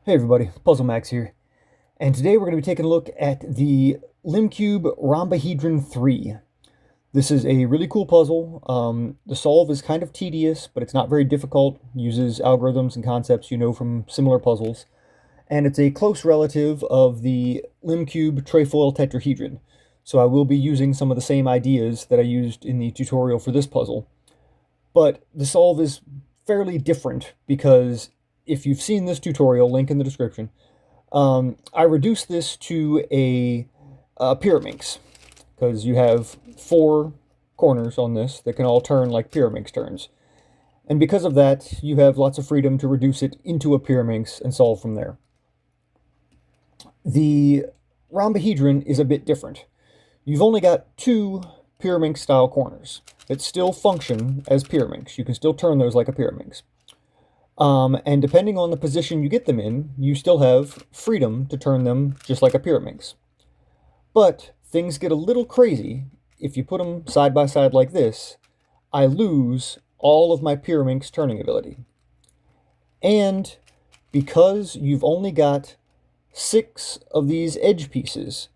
Hey everybody, PuzzleMax here, and today we're going to be taking a look at the LimCube Rhombohedron 3. This is a really cool puzzle. The solve is kind of tedious, but it's not very difficult. It uses algorithms and concepts you know from similar puzzles, and it's a close relative of the LimCube trefoil tetrahedron. So I will be using some of the same ideas that I used in the tutorial for this puzzle. But the solve is fairly different because if you've seen this tutorial, link in the description, I reduced this to a Pyraminx because you have 4 corners on this that can all turn like Pyraminx turns. And because of that, you have lots of freedom to reduce it into a Pyraminx and solve from there. The Rhombohedron is a bit different. You've only got 2 Pyraminx style corners that still function as Pyraminx. You can still turn those like a Pyraminx. And depending on the position you get them in, you still have freedom to turn them just like a Pyraminx. But things get a little crazy if you put them side by side like this. I lose all of my Pyraminx turning ability. And because you've only got 6 of these edge pieces,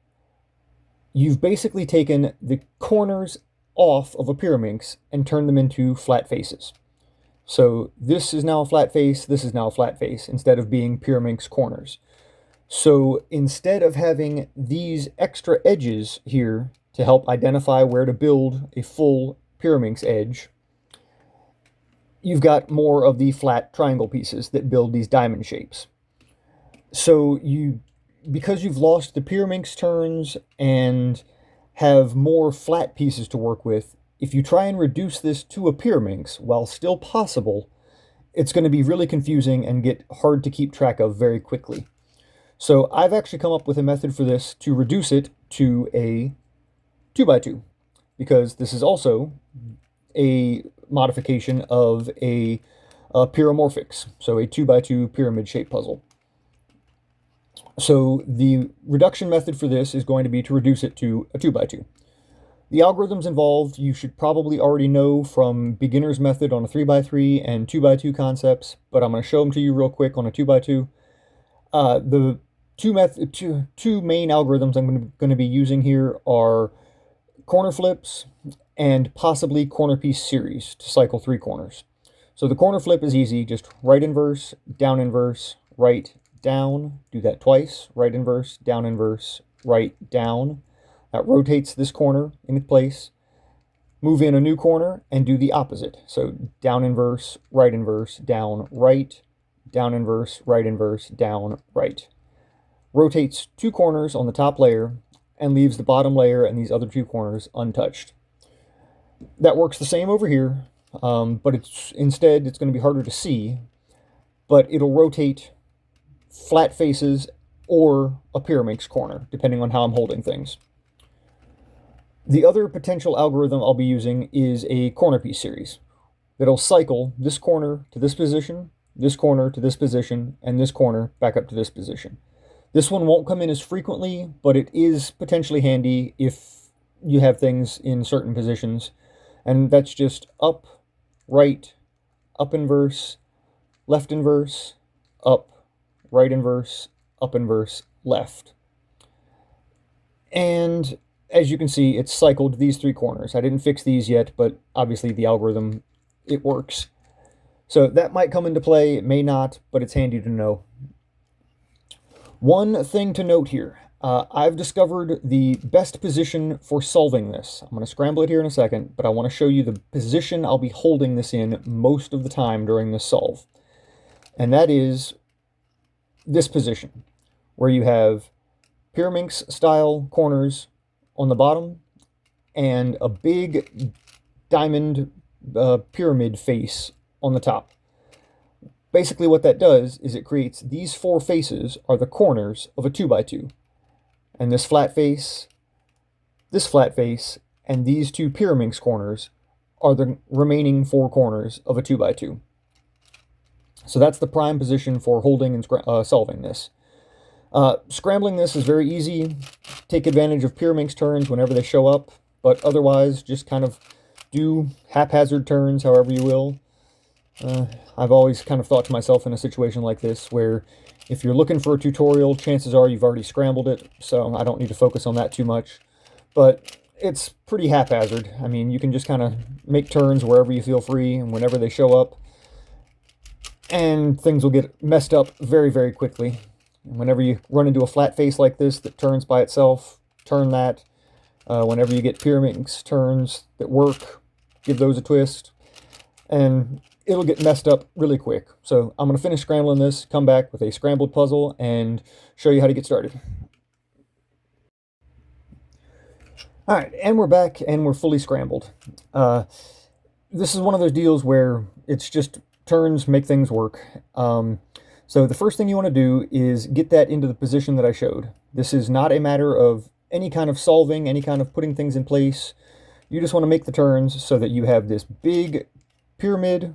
you've basically taken the corners off of a Pyraminx and turned them into flat faces. So this is now a flat face, this is now a flat face, instead of being Pyraminx corners. So instead of having these extra edges here to help identify where to build a full Pyraminx edge, you've got more of the flat triangle pieces that build these diamond shapes. So because you've lost the Pyraminx turns and have more flat pieces to work with, if you try and reduce this to a Pyraminx, while still possible, it's going to be really confusing and get hard to keep track of very quickly. So I've actually come up with a method for this to reduce it to a 2x2, because this is also a modification of a pyramorphics, so a 2x2 pyramid shape puzzle. So the reduction method for this is going to be to reduce it to a 2x2. The algorithms involved you should probably already know from beginner's method on a 3x3 and 2x2 concepts, but I'm going to show them to you real quick on a 2x2. The two main algorithms I'm going to be using here are corner flips and possibly corner piece series to cycle 3 corners. So the corner flip is easy, just right inverse, right, down, do that twice, right inverse, right, down. That rotates this corner in place. Move in a new corner and do the opposite. So down inverse, down, right, down inverse, down, right. Rotates 2 corners on the top layer and leaves the bottom layer and these other 2 corners untouched. That works the same over here, but instead it's going to be harder to see, but it'll rotate flat faces or a Pyraminx corner, depending on how I'm holding things. The other potential algorithm I'll be using is a corner piece series that'll cycle this corner to this position, this corner to this position, and this corner back up to this position. This one won't come in as frequently, but it is potentially handy if you have things in certain positions. And that's just up, right, up inverse, left inverse, up, right inverse, up inverse, left. And as you can see, it's cycled these 3 corners. I didn't fix these yet, but obviously the algorithm, it works. So that might come into play, it may not, but it's handy to know. One thing to note here, I've discovered the best position for solving this. I'm going to scramble it here in a second, but I want to show you the position I'll be holding this in most of the time during this solve. And that is this position, where you have Pyraminx style corners on the bottom and a big diamond pyramid face on the top. Basically what that does is it creates these 4 faces are the corners of a 2x2. And this flat face, and these 2 Pyraminx corners are the remaining 4 corners of a 2x2. So that's the prime position for holding and solving this. Scrambling this is very easy. Take advantage of Pyraminx turns whenever they show up, but otherwise just kind of do haphazard turns however you will. I've always kind of thought to myself in a situation like this where if you're looking for a tutorial, chances are you've already scrambled it, so I don't need to focus on that too much. But it's pretty haphazard. I mean, you can just kind of make turns wherever you feel free and whenever they show up, and things will get messed up very, very quickly. And whenever you run into a flat face like this that turns by itself, turn that. Whenever you get Pyraminx turns that work, give those a twist, and it'll get messed up really quick. So I'm going to finish scrambling this, come back with a scrambled puzzle, and show you how to get started. Alright, and we're back, and we're fully scrambled. This is one of those deals where it's just turns make things work. So the first thing you want to do is get that into the position that I showed. This is not a matter of any kind of solving, any kind of putting things in place. You just want to make the turns so that you have this big pyramid,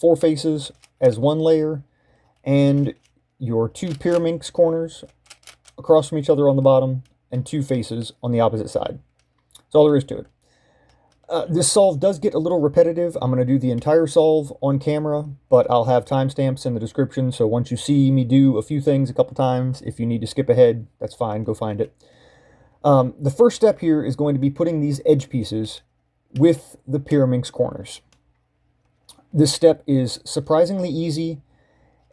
4 faces as one layer, and your 2 Pyraminx corners across from each other on the bottom, and 2 faces on the opposite side. That's all there is to it. This solve does get a little repetitive. I'm going to do the entire solve on camera, but I'll have timestamps in the description, so once you see me do a few things a couple times, if you need to skip ahead, that's fine, go find it. The first step here is going to be putting these edge pieces with the Pyraminx corners. This step is surprisingly easy,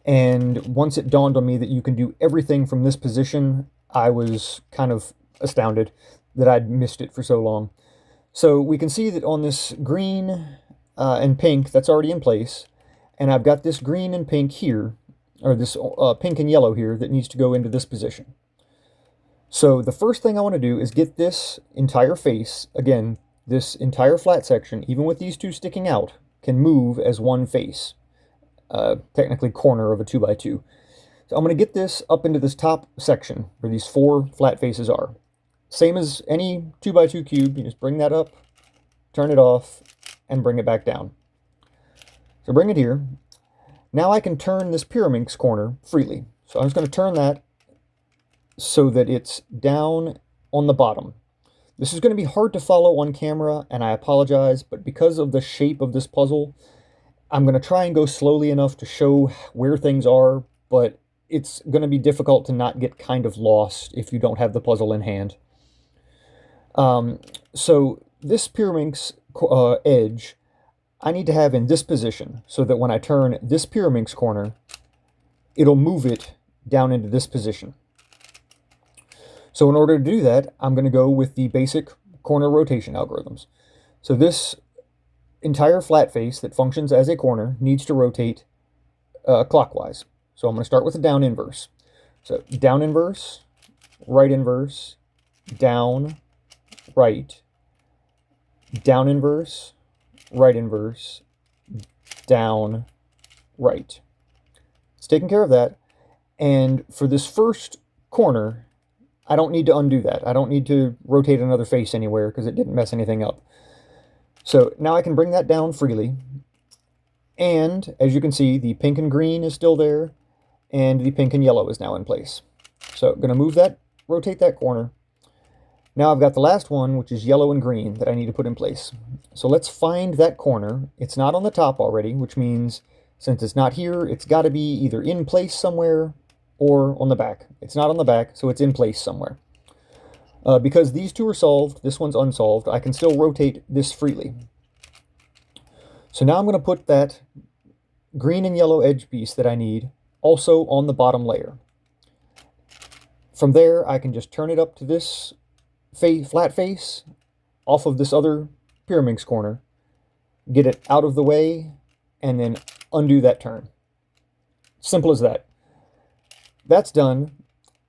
and once it dawned on me that you can do everything from this position, I was kind of astounded that I'd missed it for so long. So we can see that on this green and pink, that's already in place, and I've got this green and pink here, or this pink and yellow here, that needs to go into this position. So the first thing I want to do is get this entire face, again, this entire flat section, even with these 2 sticking out, can move as one face, technically corner of a 2x2. So I'm going to get this up into this top section where these 4 flat faces are. Same as any 2x2 cube, you just bring that up, turn it off, and bring it back down. So bring it here. Now I can turn this Pyraminx corner freely. So I'm just going to turn that so that it's down on the bottom. This is going to be hard to follow on camera, and I apologize, but because of the shape of this puzzle, I'm going to try and go slowly enough to show where things are, but it's going to be difficult to not get kind of lost if you don't have the puzzle in hand. So this Pyraminx edge, I need to have in this position so that when I turn this Pyraminx corner, it'll move it down into this position. So in order to do that, I'm going to go with the basic corner rotation algorithms. So this entire flat face that functions as a corner needs to rotate clockwise. So I'm going to start with the down inverse. So down inverse, right inverse, down, right, down inverse, right inverse, down, right. It's taking care of that. And for this first corner, I don't need to undo that. I don't need to rotate another face anywhere because it didn't mess anything up. So now I can bring that down freely. And as you can see, the pink and green is still there, and the pink and yellow is now in place. So I'm going to move that, rotate that corner. Now I've got the last one, which is yellow and green, that I need to put in place. So let's find that corner. It's not on the top already, which means since it's not here, it's got to be either in place somewhere or on the back. It's not on the back, so it's in place somewhere. Because these 2 are solved, this one's unsolved, I can still rotate this freely. So now I'm going to put that green and yellow edge piece that I need also on the bottom layer. From there, I can just turn it up to this flat face off of this other Pyraminx corner, get it out of the way, and then undo that turn. Simple as that. That's done,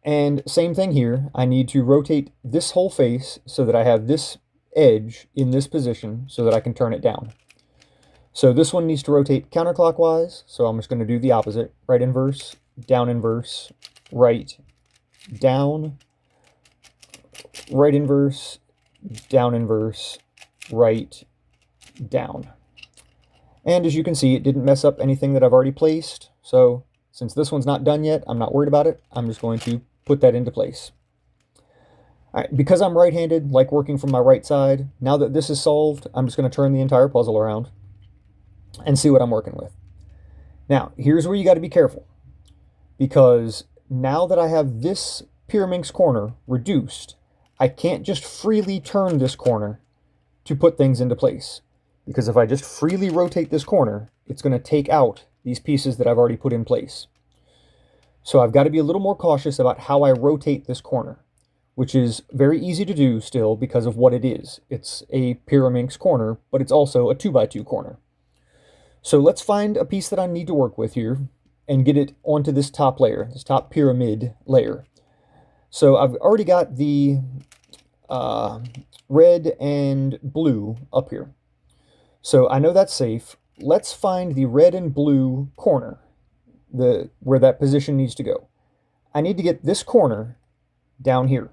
and same thing here. I need to rotate this whole face so that I have this edge in this position so that I can turn it down. So this one needs to rotate counterclockwise, so I'm just going to do the opposite. Right inverse, right, down, right inverse, down inverse, right, down. And as you can see, it didn't mess up anything that I've already placed, so since this one's not done yet, I'm not worried about it. I'm just going to put that into place. All right, because I'm right-handed, like working from my right side, now that this is solved, I'm just going to turn the entire puzzle around and see what I'm working with. Now, here's where you got to be careful, because now that I have this Pyraminx corner reduced, I can't just freely turn this corner to put things into place. Because if I just freely rotate this corner, it's going to take out these pieces that I've already put in place. So I've got to be a little more cautious about how I rotate this corner, which is very easy to do still because of what it is. It's a Pyraminx corner, but it's also a 2x2 corner. So let's find a piece that I need to work with here and get it onto this top layer, this top pyramid layer. So I've already got the red and blue up here. So I know that's safe. Let's find the red and blue corner, where that position needs to go. I need to get this corner down here.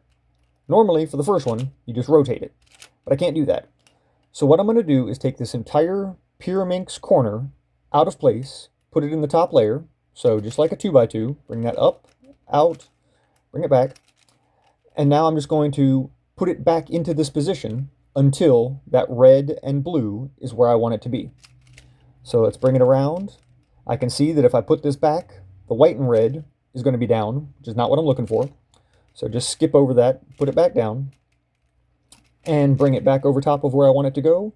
Normally, for the first one, you just rotate it, but I can't do that. So what I'm going to do is take this entire Pyraminx corner out of place, put it in the top layer, so just like a 2x2, bring that up, out, bring it back, and now I'm just going to put it back into this position until that red and blue is where I want it to be. So let's bring it around. I can see that if I put this back, the white and red is going to be down, which is not what I'm looking for. So just skip over that, put it back down, and bring it back over top of where I want it to go.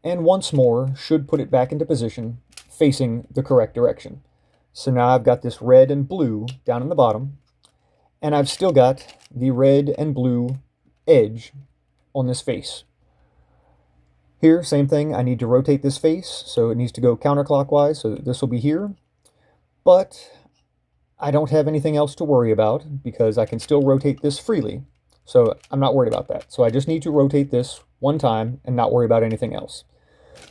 And once more, should put it back into position, facing the correct direction. So now I've got this red and blue down in the bottom, and I've still got the red and blue edge on this face. Here, same thing, I need to rotate this face, so it needs to go counterclockwise, so this will be here. But I don't have anything else to worry about because I can still rotate this freely. So I'm not worried about that. So I just need to rotate this one time and not worry about anything else.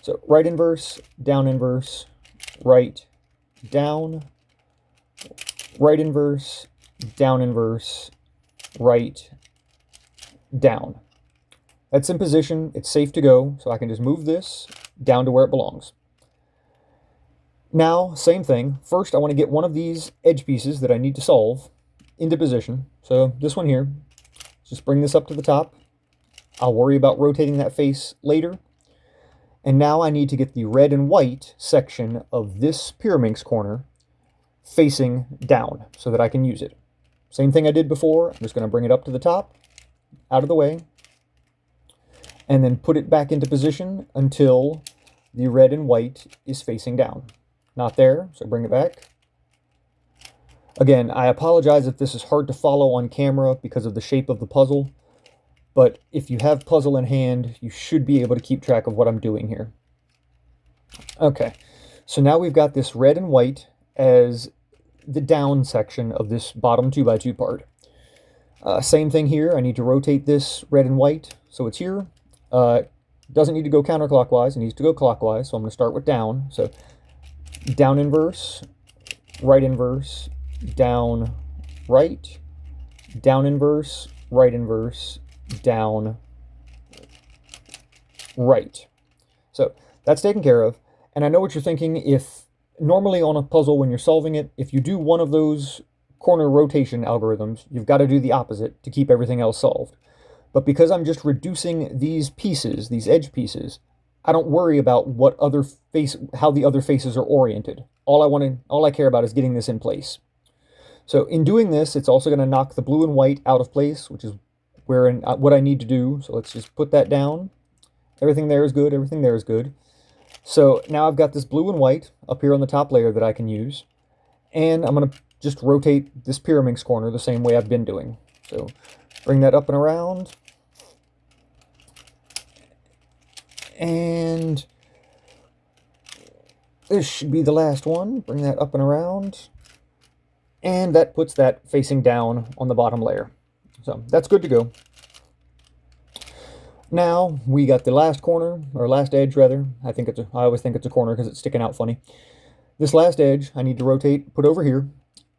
So right inverse, down inverse, right, down, right inverse, down inverse, right, down. That's in position, it's safe to go, so I can just move this down to where it belongs. Now, same thing. First, I want to get one of these edge pieces that I need to solve into position. So this one here, just bring this up to the top. I'll worry about rotating that face later. And now I need to get the red and white section of this Pyraminx corner facing down so that I can use it. Same thing I did before. I'm just going to bring it up to the top, out of the way, and then put it back into position until the red and white is facing down. Not there, so bring it back. Again, I apologize if this is hard to follow on camera because of the shape of the puzzle, but if you have puzzle in hand, you should be able to keep track of what I'm doing here. Okay, so now we've got this red and white as the down section of this bottom 2x2 part. Same thing here, I need to rotate this red and white so it's here. Doesn't need to go counterclockwise, it needs to go clockwise, so I'm going to start with down. So down inverse, right inverse, down, right, down inverse, down, right. So that's taken care of. And I know what you're thinking. If normally on a puzzle when you're solving it, if you do one of those corner rotation algorithms, you've got to do the opposite to keep everything else solved. But because I'm just reducing these pieces, these edge pieces, I don't worry about how the other faces are oriented. All I care about is getting this in place. So in doing this, it's also going to knock the blue and white out of place, which is what I need to do. So let's just put that down. Everything there is good. Everything there is good. So now I've got this blue and white up here on the top layer that I can use. And I'm going to just rotate this Pyraminx corner the same way I've been doing. So bring that up and around. And this should be the last one. Bring that up and around. And that puts that facing down on the bottom layer. So that's good to go. Now we got the last corner, or last edge rather. I always think it's a corner because it's sticking out funny. This last edge I need to rotate, put over here,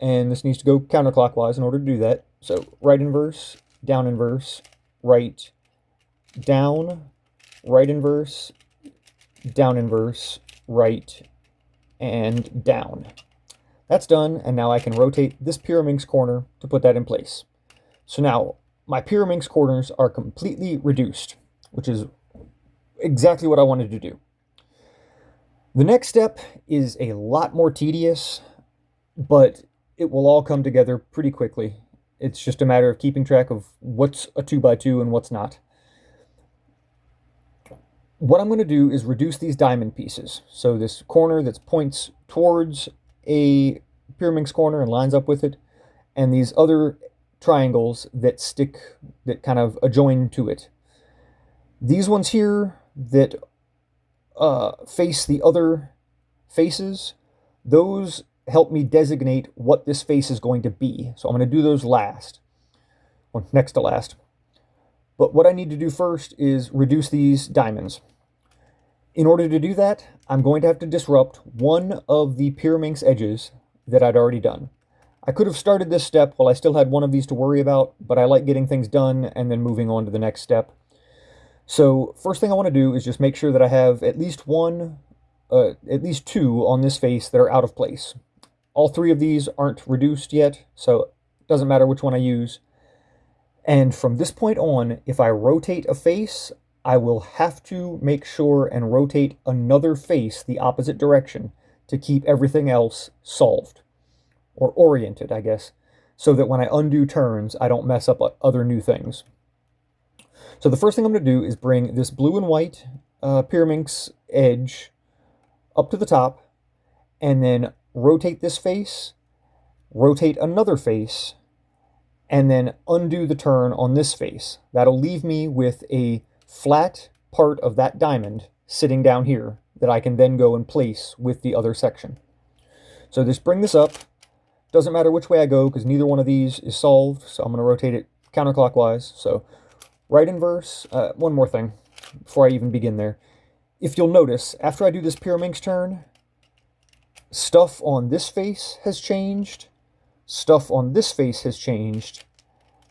and this needs to go counterclockwise in order to do that. So right inverse, down inverse, right, down, right inverse, down inverse, right, and down. That's done, and now I can rotate this Pyraminx corner to put that in place. So now my Pyraminx corners are completely reduced, which is exactly what I wanted to do. The next step is a lot more tedious, but it will all come together pretty quickly. It's just a matter of keeping track of what's a 2x2 and what's not. What I'm going to do is reduce these diamond pieces. So this corner that points towards a Pyraminx corner and lines up with it, and these other triangles that that kind of adjoin to it. These ones here that face the other faces, those help me designate what this face is going to be. So I'm going to do those last, or next to last. But what I need to do first is reduce these diamonds. In order to do that, I'm going to have to disrupt one of the Pyraminx edges that I'd already done. I could have started this step while I still had one of these to worry about, but I like getting things done and then moving on to the next step. So first thing I want to do is just make sure that I have at least at least two on this face that are out of place. All three of these aren't reduced yet, so it doesn't matter which one I use. And from this point on, if I rotate a face, I will have to make sure and rotate another face the opposite direction to keep everything else solved, or oriented, I guess, so that when I undo turns, I don't mess up other new things. So the first thing I'm going to do is bring this blue and white Pyraminx edge up to the top, and then rotate this face, rotate another face, and then undo the turn on this face. That'll leave me with a flat part of that diamond sitting down here that I can then go and place with the other section. So just bring this up. Doesn't matter which way I go because neither one of these is solved, so I'm going to rotate it counterclockwise. So right inverse. One more thing before I even begin there. If you'll notice, after I do this Pyraminx turn, stuff on this face has changed, stuff on this face has changed,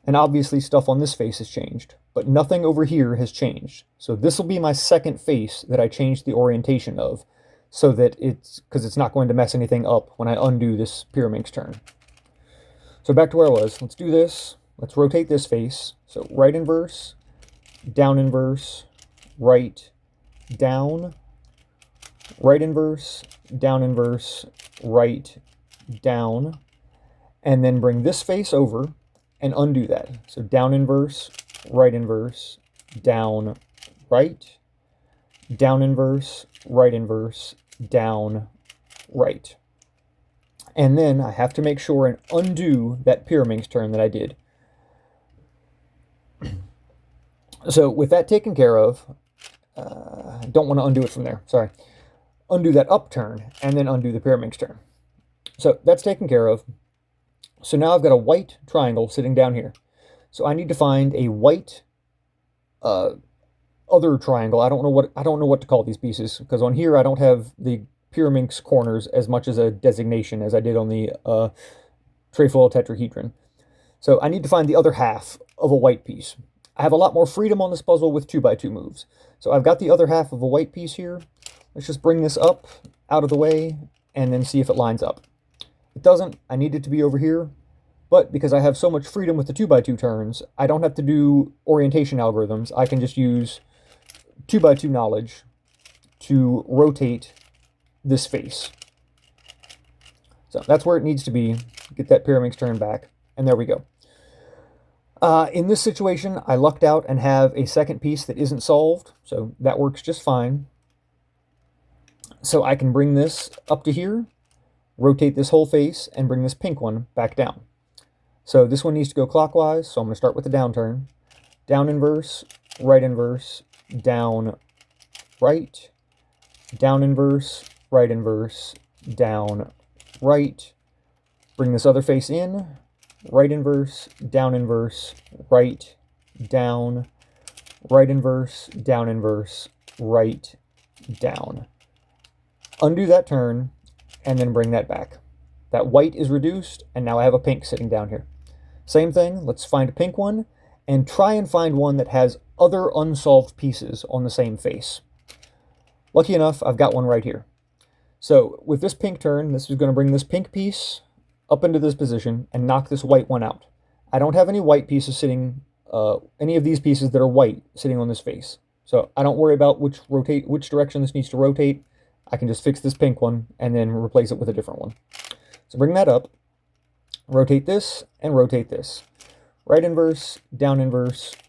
and obviously stuff on this face has changed, but nothing over here has changed. So this will be my second face that I changed the orientation of, so that because it's not going to mess anything up when I undo this Pyraminx turn. So back to where I was. Let's do this. Let's rotate this face. So right inverse, down inverse, right, down, right inverse, down inverse, right, down, and then bring this face over and undo that. So down inverse, down, right, down inverse, down, right. And then I have to make sure and undo that Pyraminx turn that I did. So with that taken care of, I don't want to undo it from there, sorry. Undo that up turn, and then undo the Pyraminx turn. So that's taken care of. So now I've got a white triangle sitting down here. So I need to find a white other triangle. I don't know what to call these pieces, because on here I don't have the Pyraminx corners as much as a designation as I did on the trefoil tetrahedron. So I need to find the other half of a white piece. I have a lot more freedom on this puzzle with 2x2 moves. So I've got the other half of a white piece here. Let's just bring this up out of the way and then see if it lines up. It doesn't. I need it to be over here. But because I have so much freedom with the 2x2 turns, I don't have to do orientation algorithms. I can just use 2x2 knowledge to rotate this face. So that's where it needs to be. Get that Pyraminx turn back. And there we go. In this situation, I lucked out and have a second piece that isn't solved. So that works just fine. So I can bring this up to here, rotate this whole face, and bring this pink one back down. So this one needs to go clockwise, so I'm going to start with the down turn. Down inverse, down, right, down inverse, down, right. Bring this other face in, right inverse, right, down, right inverse, right, down. Undo that turn, and then bring that back. That white is reduced, and now I have a pink sitting down here. Same thing, let's find a pink one, and try and find one that has other unsolved pieces on the same face. Lucky enough, I've got one right here. So with this pink turn, this is going to bring this pink piece up into this position and knock this white one out. I don't have any white pieces sitting, any of these pieces that are white sitting on this face. So I don't worry about which direction this needs to rotate. I can just fix this pink one and then replace it with a different one. So bring that up, rotate this, and rotate this. Right inverse,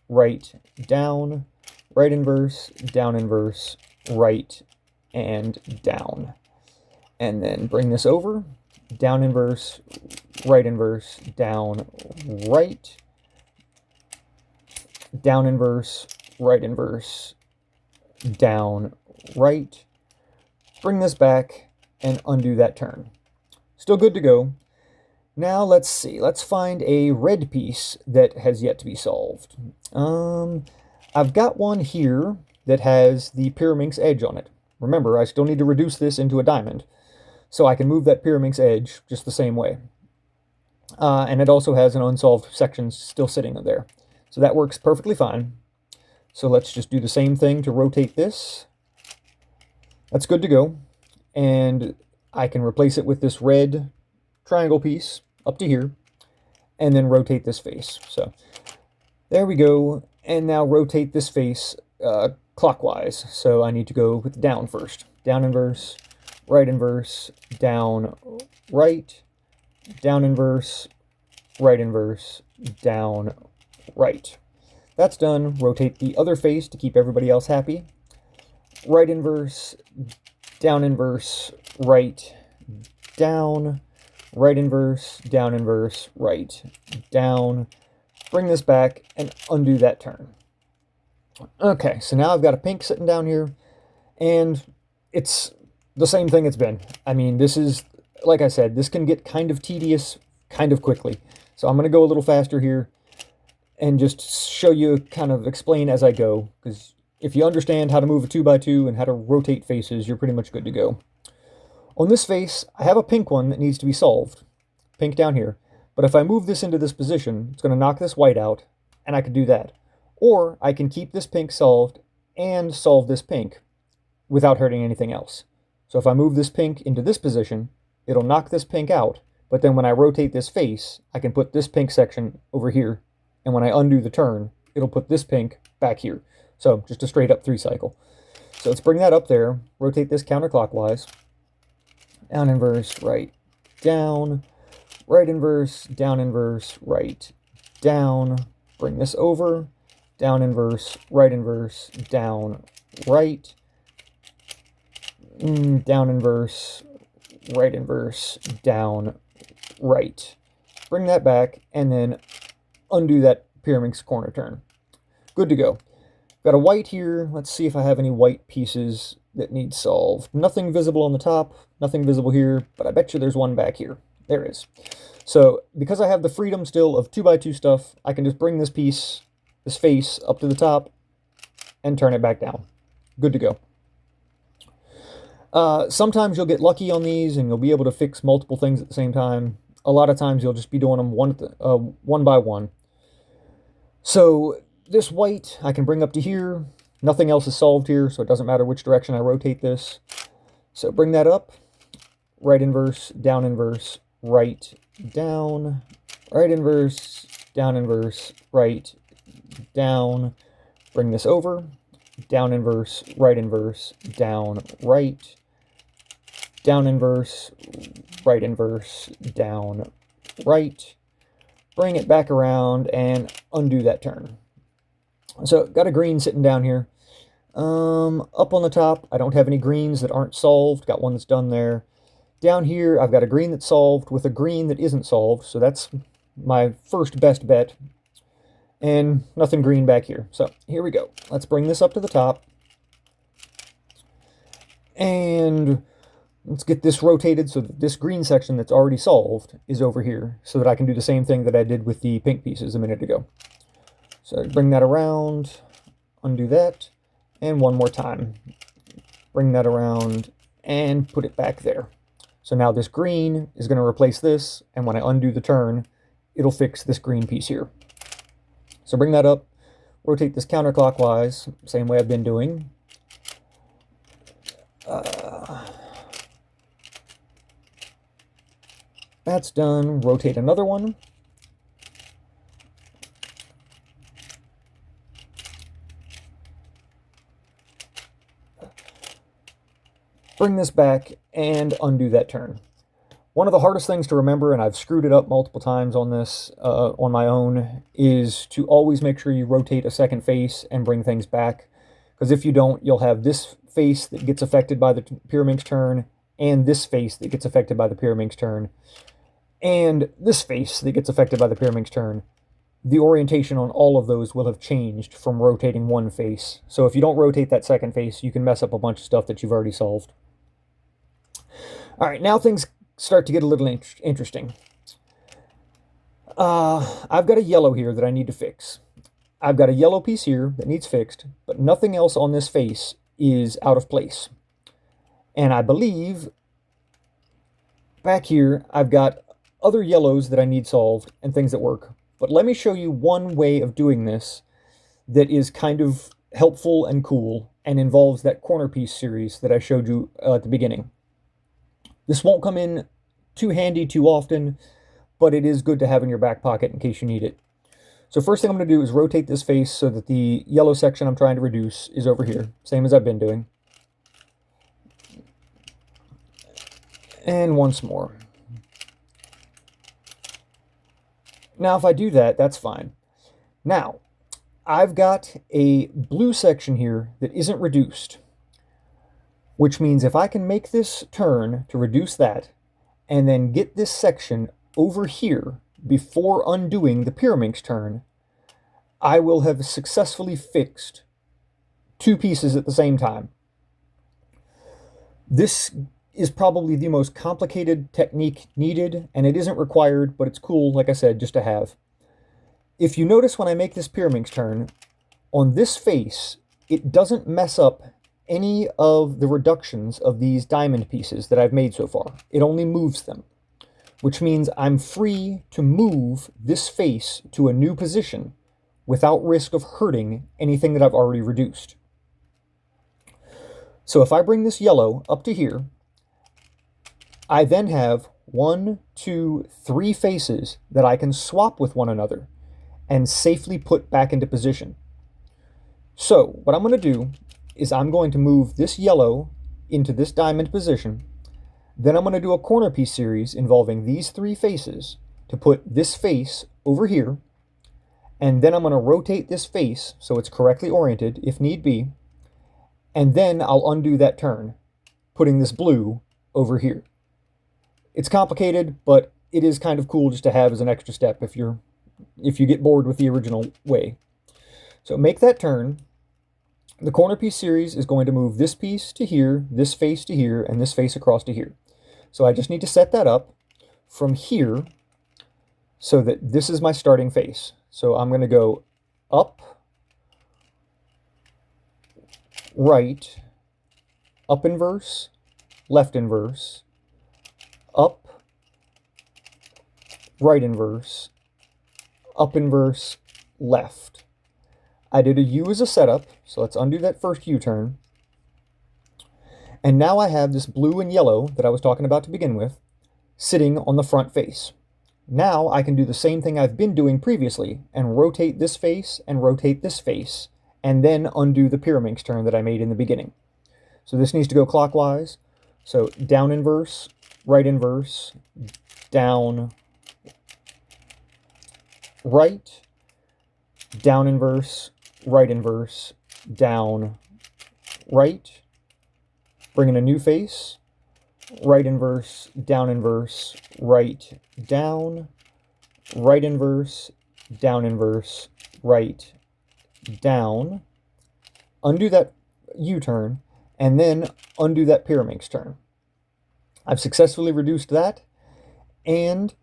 right, down, right inverse, right, and down. And then bring this over, down inverse, down, right, down inverse, down, right. Bring this back and undo that turn. Still good to go. Now let's see, let's find a red piece that has yet to be solved. I've got one here that has the Pyraminx edge on it. Remember, I still need to reduce this into a diamond, so I can move that Pyraminx edge just the same way. And it also has an unsolved section still sitting there. So that works perfectly fine. So let's just do the same thing to rotate this. That's good to go. And I can replace it with this red triangle piece up to here, and then rotate this face. So there we go. And now rotate this face clockwise. So I need to go with down first. Down inverse, down, right, down inverse, down, right. That's done. Rotate the other face to keep everybody else happy. Right inverse, right, down, right inverse, right, down. Bring this back and undo that turn. Okay, so now I've got a pink sitting down here, and it's the same thing it's been. I mean, this is, like I said, this can get kind of tedious kind of quickly. So I'm going to go a little faster here and just show you, kind of explain as I go, because if you understand how to move a 2x2 and how to rotate faces, you're pretty much good to go. On this face, I have a pink one that needs to be solved. Pink down here. But if I move this into this position, it's going to knock this white out, and I could do that. Or I can keep this pink solved and solve this pink without hurting anything else. So if I move this pink into this position, it'll knock this pink out, but then when I rotate this face, I can put this pink section over here, and when I undo the turn, it'll put this pink back here. So just a straight up 3 cycle. So let's bring that up there, rotate this counterclockwise, down inverse, right, down, right inverse, right, down, bring this over, down inverse, down, right, down inverse, down, right. Bring that back, and then undo that Pyraminx corner turn. Good to go. Got a white here. Let's see if I have any white pieces that need solved. Nothing visible on the top, nothing visible here, but I bet you there's one back here. There is. So, because I have the freedom still of 2x2 stuff, I can just bring this piece, this face, up to the top, and turn it back down. Good to go. Sometimes you'll get lucky on these, and you'll be able to fix multiple things at the same time. A lot of times you'll just be doing them one by one. So, this white I can bring up to here. Nothing else is solved here, so it doesn't matter which direction I rotate this. So bring that up, right inverse, right, down, right inverse, right, down. Bring this over, down inverse, down, right, down inverse, down, right. Bring it back around and undo that turn. So, got a green sitting down here. Up on the top, I don't have any greens that aren't solved. Got one that's done there. Down here, I've got a green that's solved with a green that isn't solved. So that's my first best bet. And nothing green back here. So, here we go. Let's bring this up to the top. And let's get this rotated so that this green section that's already solved is over here, so that I can do the same thing that I did with the pink pieces a minute ago. So bring that around, undo that, and one more time. Bring that around and put it back there. So now this green is going to replace this, and when I undo the turn, it'll fix this green piece here. So bring that up, rotate this counterclockwise, same way I've been doing. That's done. Rotate another one. bring this back and undo that turn. One of the hardest things to remember, and I've screwed it up multiple times on this on my own, is to always make sure you rotate a second face and bring things back. Because if you don't, you'll have this face that gets affected by the Pyraminx turn, and this face that gets affected by the Pyraminx turn, and this face that gets affected by the Pyraminx turn. The orientation on all of those will have changed from rotating one face. So if you don't rotate that second face, you can mess up a bunch of stuff that you've already solved. All right, now things start to get a little interesting. I've got a yellow here that I need to fix. I've got a yellow piece here that needs fixed, but nothing else on this face is out of place. And I believe back here I've got other yellows that I need solved and things that work. But let me show you one way of doing this that is kind of helpful and cool and involves that corner piece series that I showed you at the beginning. This won't come in too handy too often, but it is good to have in your back pocket in case you need it. So first thing I'm going to do is rotate this face so that the yellow section I'm trying to reduce is over here, same as I've been doing. And once more. Now if I do that, that's fine. Now, I've got a blue section here that isn't reduced, which means if I can make this turn to reduce that, and then get this section over here before undoing the Pyraminx turn, I will have successfully fixed two pieces at the same time. This is probably the most complicated technique needed, and it isn't required, but it's cool, like I said, just to have. If you notice when I make this Pyraminx turn, on this face, it doesn't mess up any of the reductions of these diamond pieces that I've made so far. It only moves them, which means I'm free to move this face to a new position without risk of hurting anything that I've already reduced. So if I bring this yellow up to here, I then have 1, 2, 3 faces that I can swap with one another and safely put back into position. So what I'm going to do is I'm going to move this yellow into this diamond position. Then I'm going to do a corner piece series involving these 3 faces to put this face over here. And then I'm going to rotate this face so it's correctly oriented if need be. And then I'll undo that turn, putting this blue over here. It's complicated, but it is kind of cool just to have as an extra step if you get bored with the original way. So make that turn. The corner piece series is going to move this piece to here, this face to here, and this face across to here. So I just need to set that up from here so that this is my starting face. So I'm going to go up, right, up inverse, left inverse, up, right inverse, up inverse, left. I did a U as a setup, so let's undo that first U-turn. And now I have this blue and yellow that I was talking about to begin with, sitting on the front face. Now I can do the same thing I've been doing previously, and rotate this face and rotate this face, and then undo the Pyraminx turn that I made in the beginning. So this needs to go clockwise. So down inverse, right inverse, down, right, down inverse, right inverse, down, right, bring in a new face, right inverse, down inverse, right, down, right inverse, down inverse, right, down, undo that U-turn, and then undo that Pyraminx turn. I've successfully reduced that, and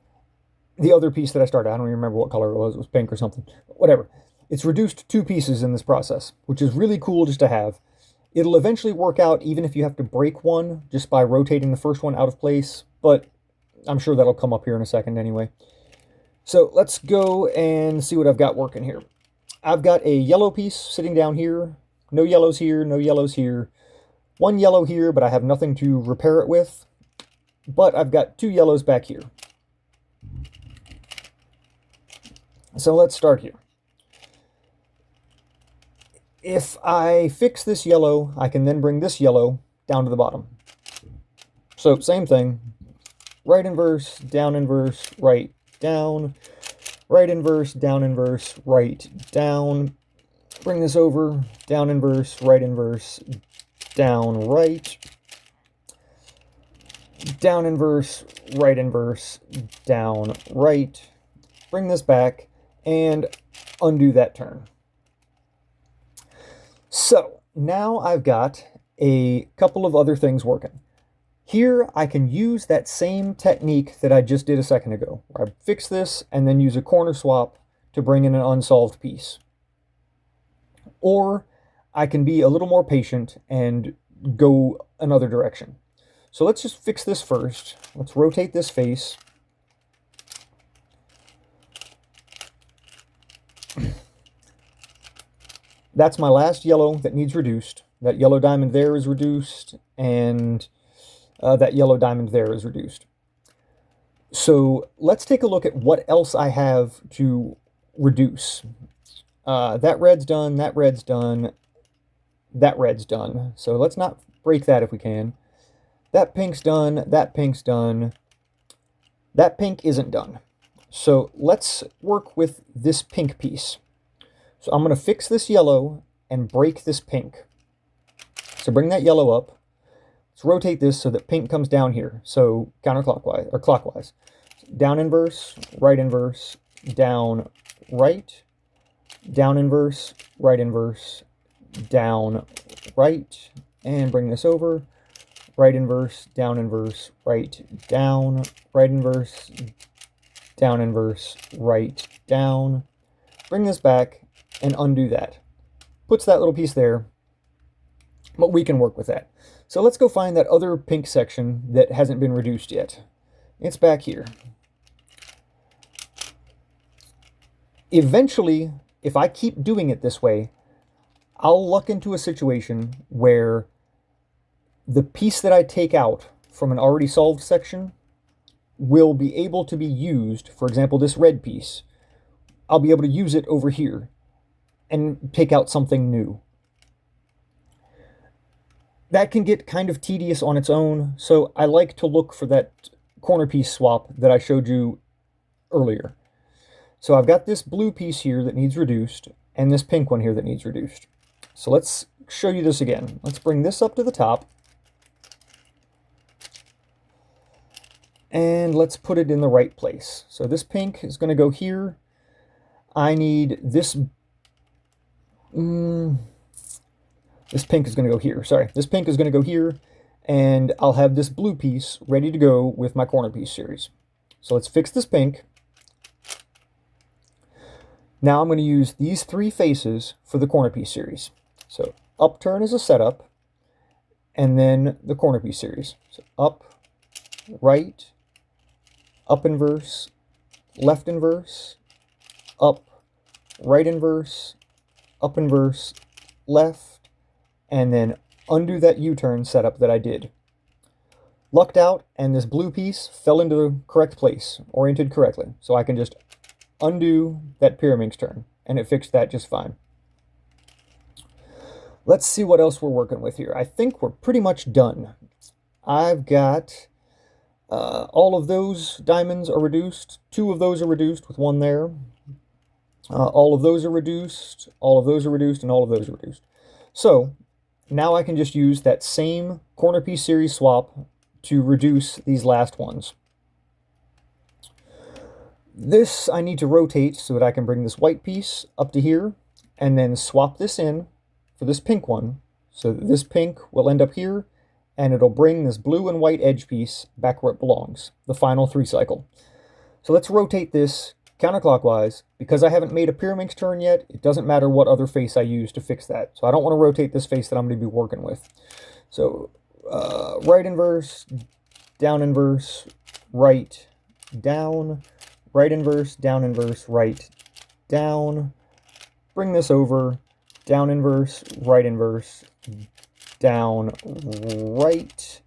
the other piece that I started, I don't even remember what color it was pink or something, whatever. It's reduced 2 pieces in this process, which is really cool just to have. It'll eventually work out even if you have to break one just by rotating the first one out of place, but I'm sure that'll come up here in a second anyway. So let's go and see what I've got working here. I've got a yellow piece sitting down here, no yellows here, no yellows here, 1 yellow here, but I have nothing to repair it with, but I've got 2 yellows back here. So let's start here. If I fix this yellow, I can then bring this yellow down to the bottom. So same thing, right inverse, down inverse, right, down, right inverse, down inverse, right, down. Bring this over, down inverse, down, right, down inverse, down, right. Bring this back and undo that turn. So now I've got a couple of other things working. Here I can use that same technique that I just did a second ago, where I fix this and then use a corner swap to bring in an unsolved piece. Or I can be a little more patient and go another direction. So let's just fix this first. Let's rotate this face. That's my last yellow that needs reduced. That yellow diamond there is reduced, and that yellow diamond there is reduced. So let's take a look at what else I have to reduce. That red's done, that red's done, that red's done. So let's not break that if we can. That pink's done, that pink's done. That pink isn't done. So let's work with this pink piece. So I'm going to fix this yellow and break this pink. So bring that yellow up. Let's rotate this so that pink comes down here. So counterclockwise, or clockwise. Down inverse, down, right, down inverse, down, right, and bring this over. Right inverse, right, down, right inverse, right, down. Bring this back and undo that. Puts that little piece there, but we can work with that. So let's go find that other pink section that hasn't been reduced yet. It's back here. Eventually, if I keep doing it this way, I'll luck into a situation where the piece that I take out from an already solved section will be able to be used. For example, this red piece, I'll be able to use it over here and take out something new. That can get kind of tedious on its own, so I like to look for that corner piece swap that I showed you earlier. So I've got this blue piece here that needs reduced, and this pink one here that needs reduced. So let's show you this again. Let's bring this up to the top, and let's put it in the right place. So this pink is going to go here. I need this... this pink is going to go here. Sorry, this pink is going to go here, and I'll have this blue piece ready to go with my corner piece series. So let's fix this pink. Now I'm going to use these three faces for the corner piece series. So upturn is a setup, and then the corner piece series. So up, right, up inverse, left inverse, up, right inverse, up inverse, left, and then undo that U-turn setup that I did. Lucked out, and this blue piece fell into the correct place, oriented correctly. So I can just undo that Pyraminx turn, and it fixed that just fine. Let's see what else we're working with here. I think we're pretty much done. I've got all of those diamonds are reduced. 2 of those are reduced with 1 there. All of those are reduced, all of those are reduced, and all of those are reduced. So now I can just use that same corner piece series swap to reduce these last ones. This I need to rotate so that I can bring this white piece up to here, and then swap this in for this pink one, so that this pink will end up here, and it'll bring this blue and white edge piece back where it belongs, the final 3 cycle. So let's rotate this counterclockwise. Because I haven't made a Pyraminx turn yet, it doesn't matter what other face I use to fix that. So I don't want to rotate this face that I'm going to be working with. So right inverse, down inverse, right, down, right inverse, right, down. Bring this over, down inverse, down, right,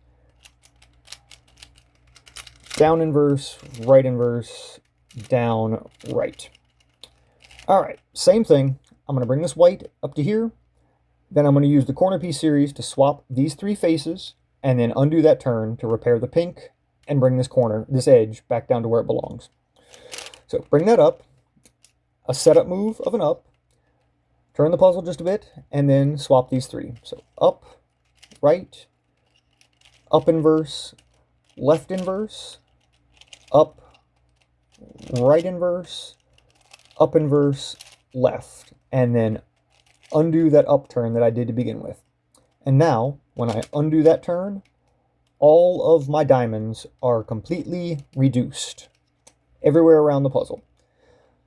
down inverse, down, right. All right, same thing. I'm going to bring this white up to here. Then I'm going to use the corner piece series to swap these 3 faces and then undo that turn to repair the pink and bring this edge back down to where it belongs. So bring that up, a setup move of an up, turn the puzzle just a bit, and then swap these three. So up, right, up inverse, left inverse, up, right inverse, up inverse, left, and then undo that up turn that I did to begin with. And now, when I undo that turn, all of my diamonds are completely reduced everywhere around the puzzle.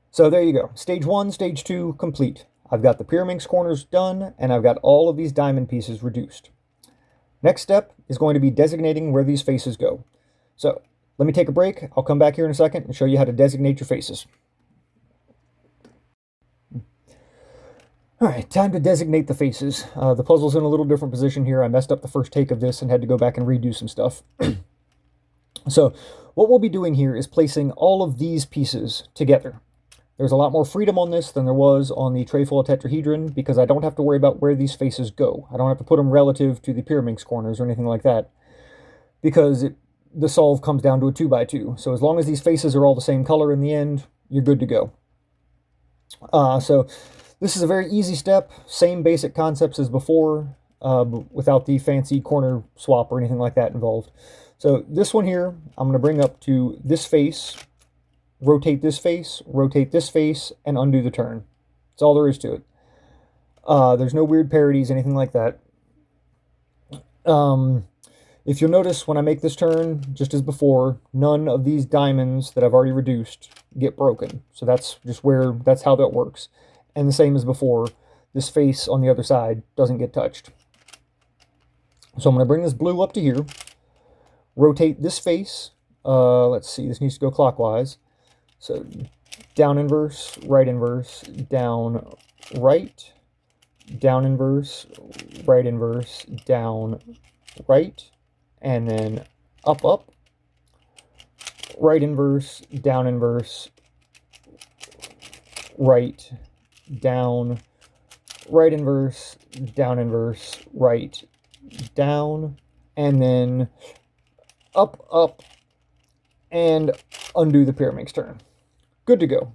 So there you go. Stage 1, Stage 2 complete. I've got the Pyraminx corners done, and I've got all of these diamond pieces reduced. Next step is going to be designating where these faces go. So let me take a break. I'll come back here in a second and show you how to designate your faces. All right, time to designate the faces. The puzzle's in a little different position here. I messed up the first take of this and had to go back and redo some stuff. So what we'll be doing here is placing all of these pieces together. There's a lot more freedom on this than there was on the tray full of tetrahedron because I don't have to worry about where these faces go. I don't have to put them relative to the Pyraminx corners or anything like that because the Sllve comes down to a 2x2. So as long as these faces are all the same color in the end, you're good to go. So this is a very easy step, same basic concepts as before, without the fancy corner swap or anything like that involved. So this one here, I'm going to bring up to this face, rotate this face, and undo the turn. That's all there is to it. There's no weird parodies, anything like that. If you'll notice, when I make this turn, just as before, none of these diamonds that I've already reduced get broken. So that's how that works. And the same as before, this face on the other side doesn't get touched. So I'm going to bring this blue up to here, rotate this face. Let's see, this needs to go clockwise. So down inverse, down, right, down inverse, down, right, and then up, right inverse, down inverse, right, down, right inverse, right, down, and then up, and undo the Pyraminx turn. Good to go.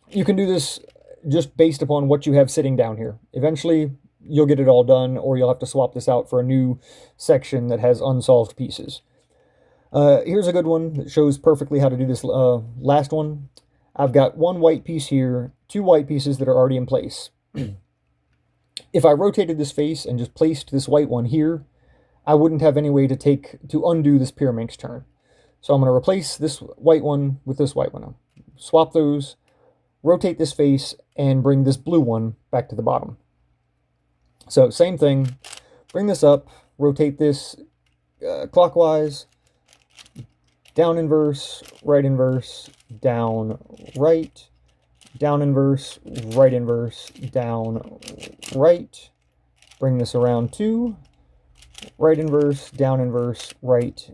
You can do this just based upon what you have sitting down here. Eventually, you'll get it all done, or you'll have to swap this out for a new section that has unsolved pieces. Here's a good one that shows perfectly how to do this last one. I've got one white piece here, two white pieces that are already in place. If I rotated this face and just placed this white one here, I wouldn't have any way to undo this Pyraminx turn. So I'm going to replace this white one with this white one. Swap those, rotate this face, and bring this blue one back to the bottom. So same thing, bring this up, rotate this clockwise, down inverse, down, right, down inverse, down, right. Bring this around to right inverse, right,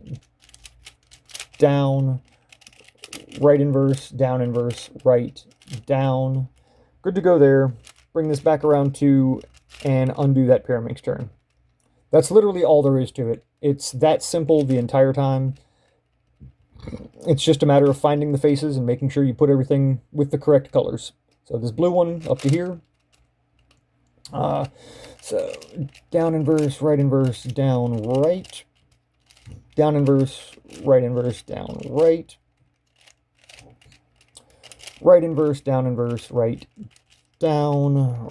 down, right inverse, right, down. Good to go there. Bring this back around to and undo that Pyraminx turn. That's literally all there is to it. It's that simple the entire time. It's just a matter of finding the faces and making sure you put everything with the correct colors. So this blue one up to here. So down inverse, down, right. Down inverse, down, right. Right inverse, right, down,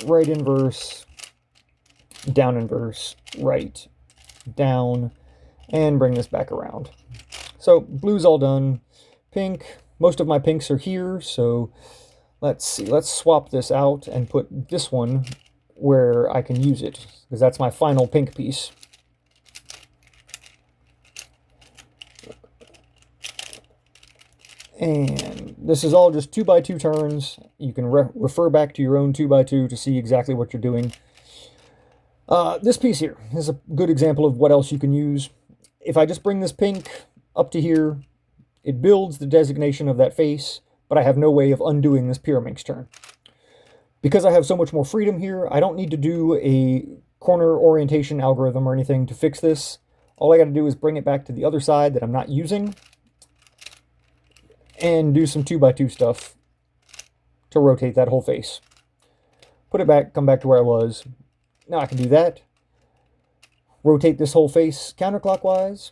right inverse, down inverse, right, down, and bring this back around. So blue's all done. Pink, most of my pinks are here, so let's see, let's swap this out and put this one where I can use it, because that's my final pink piece. And this is all just 2x2 turns. You can refer back to your own 2x2 to see exactly what you're doing. This piece here is a good example of what else you can use. If I just bring this pink up to here, it builds the designation of that face, but I have no way of undoing this Pyraminx turn. Because I have so much more freedom here, I don't need to do a corner orientation algorithm or anything to fix this. All I got to do is bring it back to the other side that I'm not using and do some 2x2 stuff to rotate that whole face. Put it back, come back to where I was. Now I can do that. Rotate this whole face counterclockwise.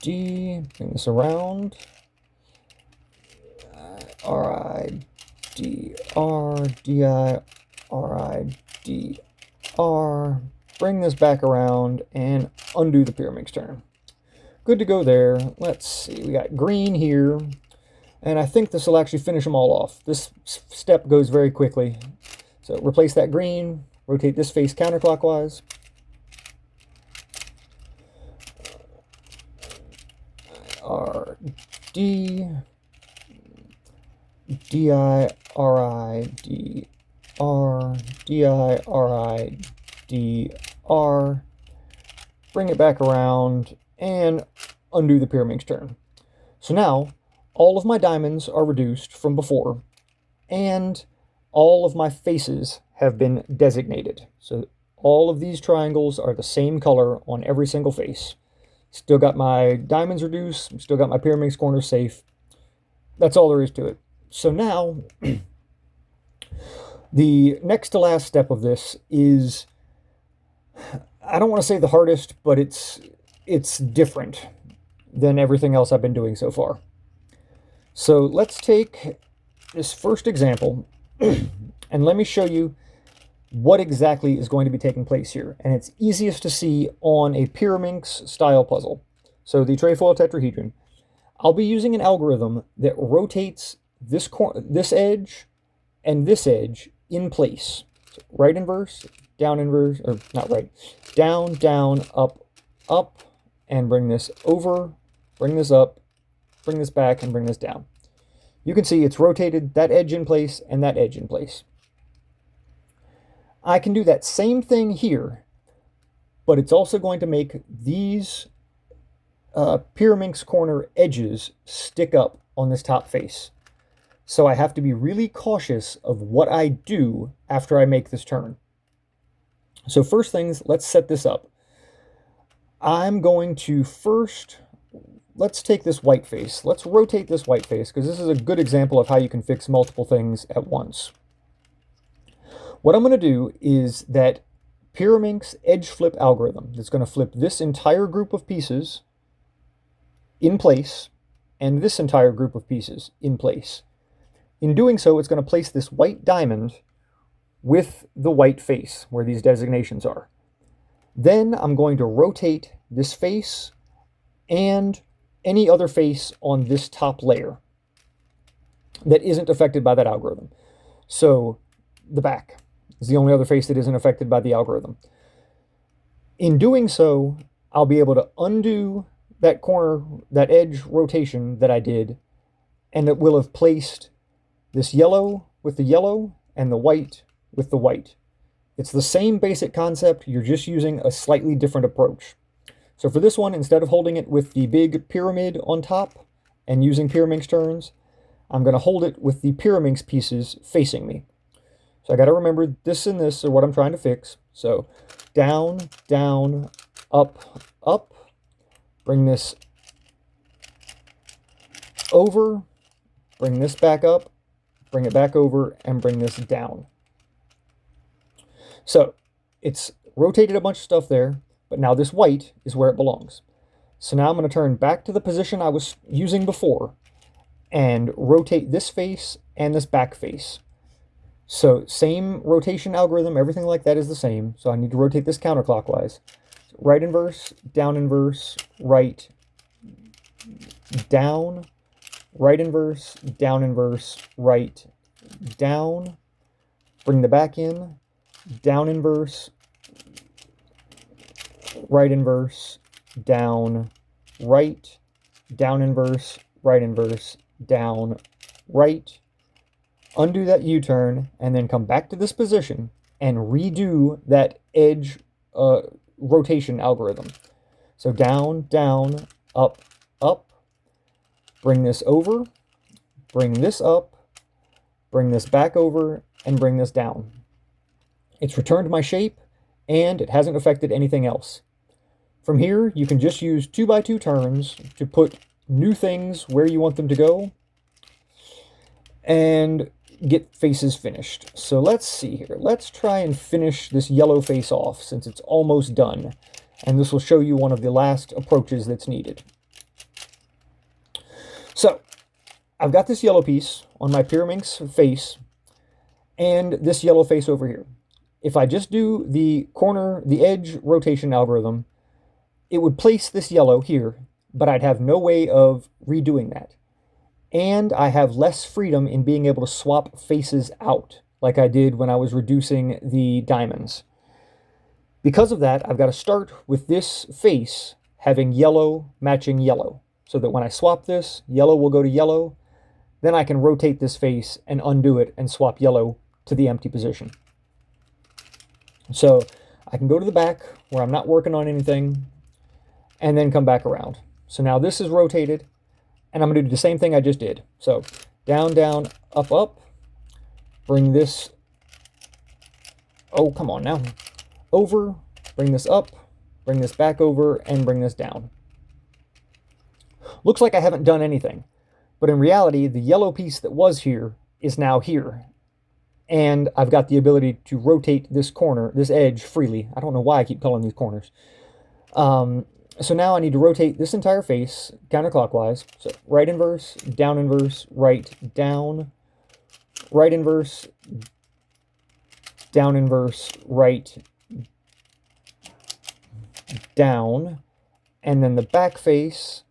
D, bring this around. R-I, D, R, D-I, R-I, D, R. Bring this back around and undo the Pyraminx turn. Good to go there. Let's see, we got green here, and I think this will actually finish them all off. This step goes very quickly. So replace that green, rotate this face counterclockwise. R, D, D, I, R, I, D, R, D, I, R, I, D, R. Bring it back around and undo the Pyraminx turn. So now all of my diamonds are reduced from before, and all of my faces have been designated. So all of these triangles are the same color on every single face. Still got my diamonds reduced, still got my Pyraminx corners safe. That's all there is to it. So now, the next to last step of this is, I don't want to say the hardest, but it's different than everything else I've been doing so far. So let's take this first example and let me show you what exactly is going to be taking place here. And it's easiest to see on a Pyraminx style puzzle. So the trefoil tetrahedron. I'll be using an algorithm that rotates this edge and this edge in place. So right inverse, down inverse, or not right, down, down, up, up, and bring this over, bring this up, bring this back, and bring this down. You can see it's rotated that edge in place and that edge in place. I can do that same thing here, but it's also going to make these Pyraminx corner edges stick up on this top face. So I have to be really cautious of what I do after I make this turn. So first things, let's set this up. I'm going to first, let's take this white face. Let's rotate this white face, because this is a good example of how you can fix multiple things at once. What I'm going to do is that Pyraminx edge flip algorithm that's going to flip this entire group of pieces in place and this entire group of pieces in place. In doing so, it's going to place this white diamond with the white face where these designations are. Then I'm going to rotate this face and any other face on this top layer that isn't affected by that algorithm. So the back is the only other face that isn't affected by the algorithm. In doing so, I'll be able to undo that corner, that edge rotation that I did, and it will have placed this yellow with the yellow and the white with the white. It's the same basic concept, you're just using a slightly different approach. So for this one, instead of holding it with the big pyramid on top and using Pyraminx turns, I'm going to hold it with the Pyraminx pieces facing me. So I got to remember this and this are what I'm trying to fix. So down, down, up, up. Bring this over, bring this back up, bring it back over, and bring this down. So it's rotated a bunch of stuff there, but now this white is where it belongs. So now I'm going to turn back to the position I was using before and rotate this face and this back face. So same rotation algorithm, everything like that is the same. So I need to rotate this counterclockwise. Right inverse, right, down, right inverse, right, down. Bring the back in, down inverse, right inverse, down, right, down inverse, down, right. Undo that U-turn, and then come back to this position and redo that edge rotation algorithm. So down, down, up, up. Bring this over, bring this up, bring this back over, and bring this down. It's returned my shape, and it hasn't affected anything else. From here, you can just use 2x2 turns to put new things where you want them to go, and get faces finished. So let's see here. Let's try and finish this yellow face off since it's almost done. And this will show you one of the last approaches that's needed. So, I've got this yellow piece on my Pyraminx face and this yellow face over here. If I just do the edge rotation algorithm, it would place this yellow here, but I'd have no way of redoing that. And I have less freedom in being able to swap faces out, like I did when I was reducing the diamonds. Because of that, I've got to start with this face having yellow matching yellow, so that when I swap this, yellow will go to yellow. Then I can rotate this face and undo it and swap yellow to the empty position. So I can go to the back where I'm not working on anything, and then come back around. So now this is rotated, and I'm going to do the same thing I just did. So down, down, up, up. Bring this, oh, come on now. Over, bring this up, bring this back over, and bring this down. Looks like I haven't done anything, but in reality, the yellow piece that was here is now here. And I've got the ability to rotate this corner, this edge, freely. I don't know why I keep calling these corners. So now I need to rotate this entire face counterclockwise. So right inverse, right, down, right inverse, down inverse, right, down, and then the back face,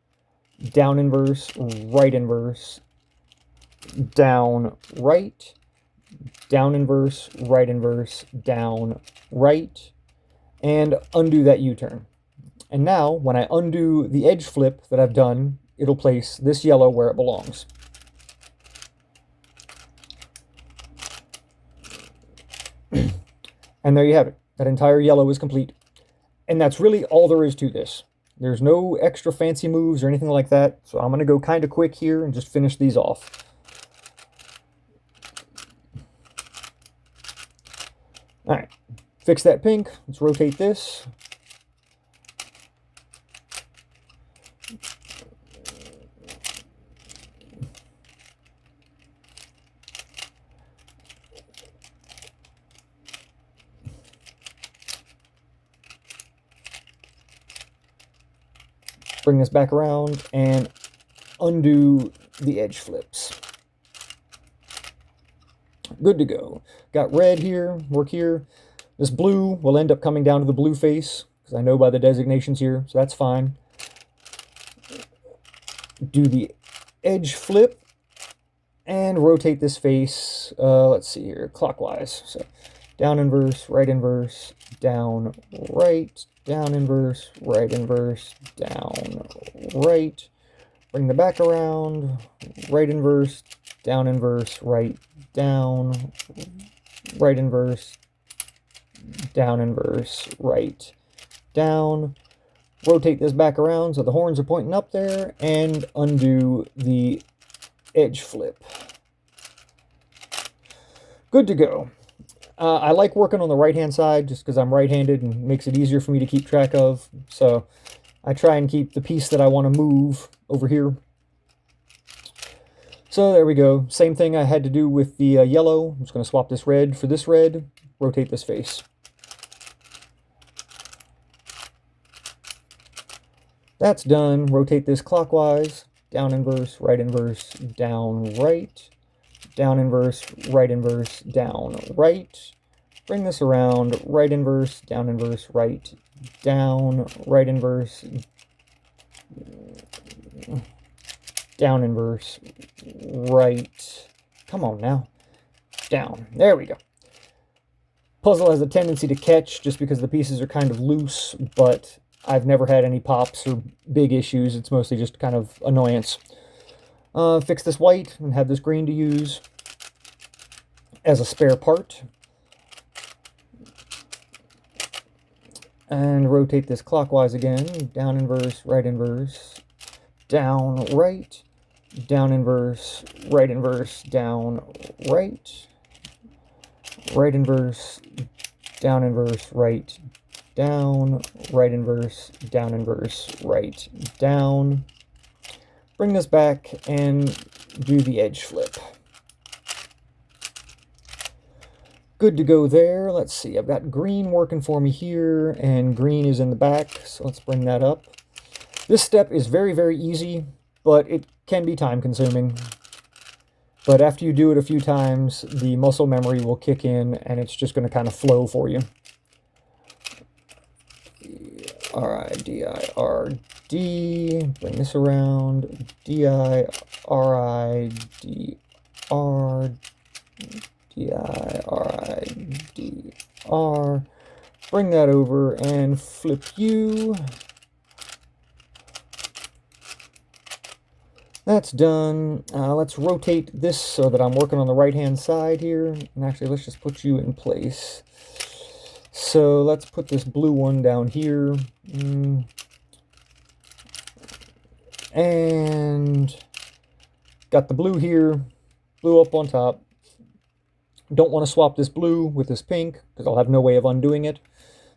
down inverse, down, right, down inverse, down, right, and undo that U-turn. And now, when I undo the edge flip that I've done, it'll place this yellow where it belongs. And there you have it. That entire yellow is complete. And that's really all there is to this. There's no extra fancy moves or anything like that, so I'm going to go kind of quick here and just finish these off. Alright, fix that pink. Let's rotate this. Bring this back around and undo the edge flips. Good to go. Got red here, work here. This blue will end up coming down to the blue face, because I know by the designations here, so that's fine. Do the edge flip and rotate this face, let's see here, clockwise. So down inverse, down, right, down inverse, down, right. Bring the back around, right inverse, down inverse, right, down, right inverse, down inverse, right, down. Rotate this back around so the horns are pointing up there, and undo the edge flip. Good to go. I like working on the right-hand side just because I'm right-handed and makes it easier for me to keep track of. So I try and keep the piece that I want to move over here. So there we go. Same thing I had to do with the yellow. I'm just going to swap this red for this red. Rotate this face. That's done. Rotate this clockwise. Down inverse, down right. Down inverse, down right. Bring this around, right inverse, right, down, right inverse, down inverse, right. Come on now. Down. There we go. Puzzle has a tendency to catch just because the pieces are kind of loose, but I've never had any pops or big issues. It's mostly just kind of annoyance. Fix this white and have this green to use as a spare part. And rotate this clockwise again. Down inverse, down right, down inverse, right inverse, down, right, right inverse, down inverse, right, down, right inverse, down inverse, right, down. Bring this back and do the edge flip. Good to go there. Let's see, I've got green working for me here, and green is in the back, so let's bring that up. This step is very, very easy, but it can be time consuming. But after you do it a few times, the muscle memory will kick in, and it's just going to kind of flow for you. R-I-D-I-R-D, bring this around, D-I-R-I-D-R, D-I-R-I-D-R, bring that over and flip you. That's done. Let's rotate this so that I'm working on the right-hand side here. And actually, let's just put you in place. So let's put this blue one down here. And got the blue here, blue up on top. Don't want to swap this blue with this pink because I'll have no way of undoing it.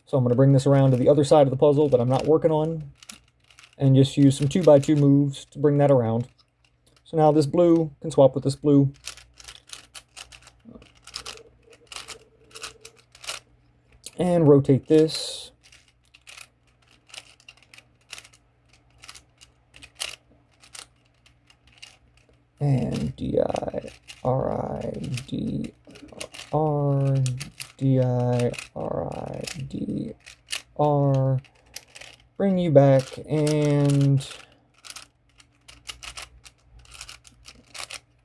So I'm going to bring this around to the other side of the puzzle that I'm not working on and just use some 2x2 moves to bring that around. So now this blue can swap with this blue. And rotate this. And D-I-R-I-D-R, D-I-R-I-D-R. Bring you back and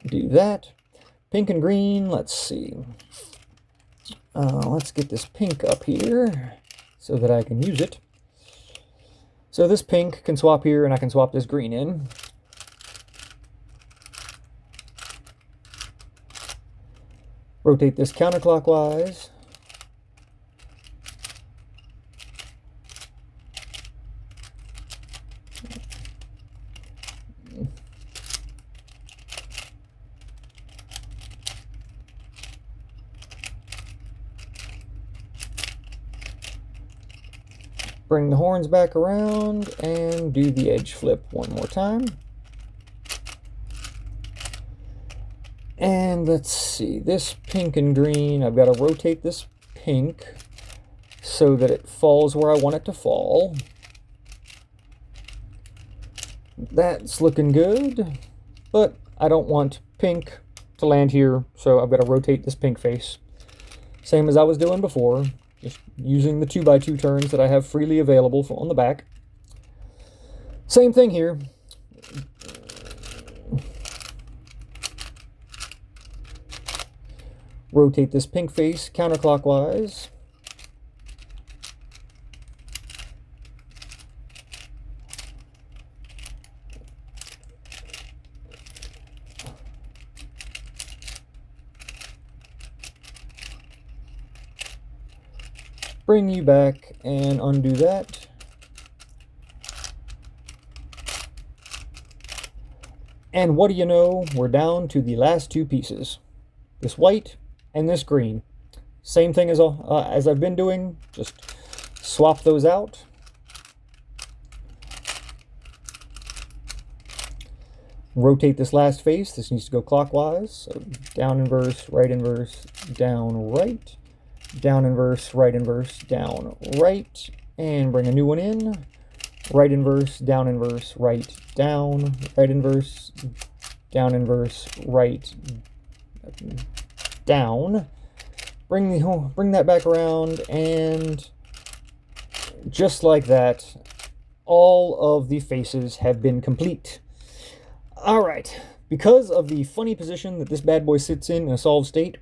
do that. Pink and green, let's see. Let's get this pink up here so that I can use it. So this pink can swap here and I can swap this green in. Rotate this counterclockwise. Bring the horns back around and do the edge flip one more time. And let's see, this pink and green, I've got to rotate this pink so that it falls where I want it to fall. That's looking good, but I don't want pink to land here, so I've got to rotate this pink face. Same as I was doing before, just using the 2x2 turns that I have freely available on the back. Same thing here. Rotate this pink face counterclockwise. Bring you back and undo that. And what do you know? We're down to the last two pieces. This white and this green. Same thing as I've been doing, just swap those out. Rotate this last face. This needs to go clockwise. So down inverse, down right, down inverse, down right, and bring a new one in. Right inverse, down inverse, right, down, right inverse, down inverse, right, down. Bring that back around, and just like that, all of the faces have been complete. All right, because of the funny position that this bad boy sits in a solved state,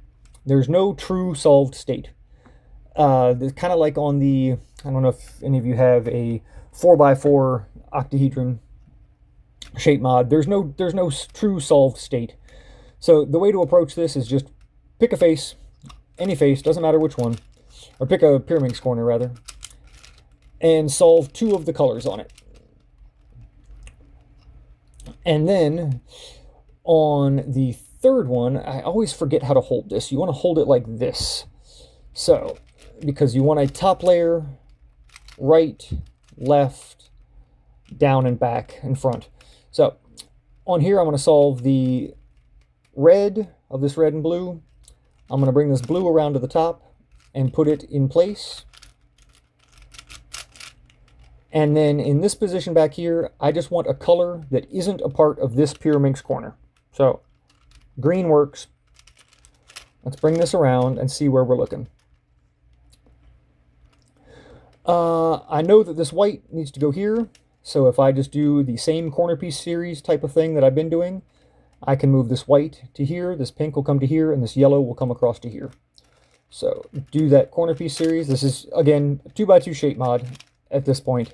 there's no true solved state. It's kind of like on the, I don't know if any of you have a 4x4 octahedron shape mod. There's no true solved state. So the way to approach this is just pick a face, any face, doesn't matter which one, or pick a Pyraminx corner rather, and solve two of the colors on it. And then On the third one, I always forget how to hold this. You want to hold it like this. So, because you want a top layer, right, left, down and back and front. So, on here I'm going to solve the red of this red and blue. I'm going to bring this blue around to the top and put it in place. And then in this position back here, I just want a color that isn't a part of this Pyraminx corner. So green works. Let's bring this around and see where we're looking. I know that this white needs to go here. So if I just do the same corner piece series type of thing that I've been doing, I can move this white to here, this pink will come to here, and this yellow will come across to here. So do that corner piece series. This is, again, a 2x2 shape mod at this point.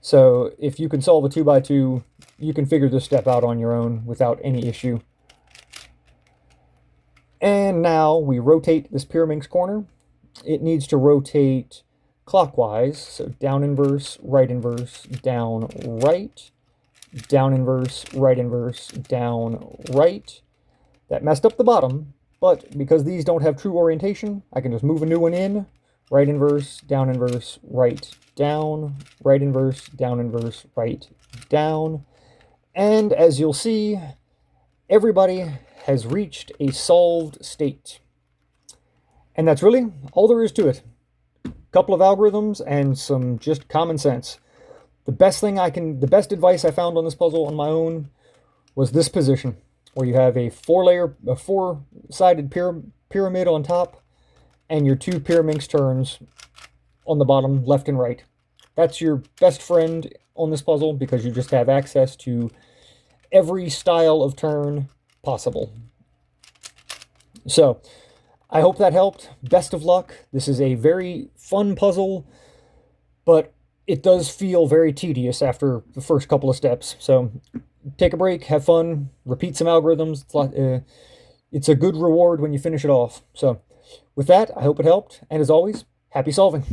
So if you can solve a 2x2, you can figure this step out on your own without any issue. And now we rotate this Pyraminx corner. It needs to rotate clockwise, so down inverse, down right, down inverse, down right. That messed up the bottom, but because these don't have true orientation, I can just move a new one in, right inverse, right, down, right inverse, right, down. And as you'll see, everybody has reached a solved state. And that's really all there is to it. Couple of algorithms and some just common sense. The best advice I found on this puzzle on my own was this position, where you have a four-sided pyramid on top, and your two Pyraminx turns on the bottom, left and right. That's your best friend on this puzzle because you just have access to every style of turn possible. So, I hope that helped. Best of luck. This is a very fun puzzle, but it does feel very tedious after the first couple of steps. So take a break, have fun, repeat some algorithms. It's a good reward when you finish it off. So with that, I hope it helped. And as always, happy solving.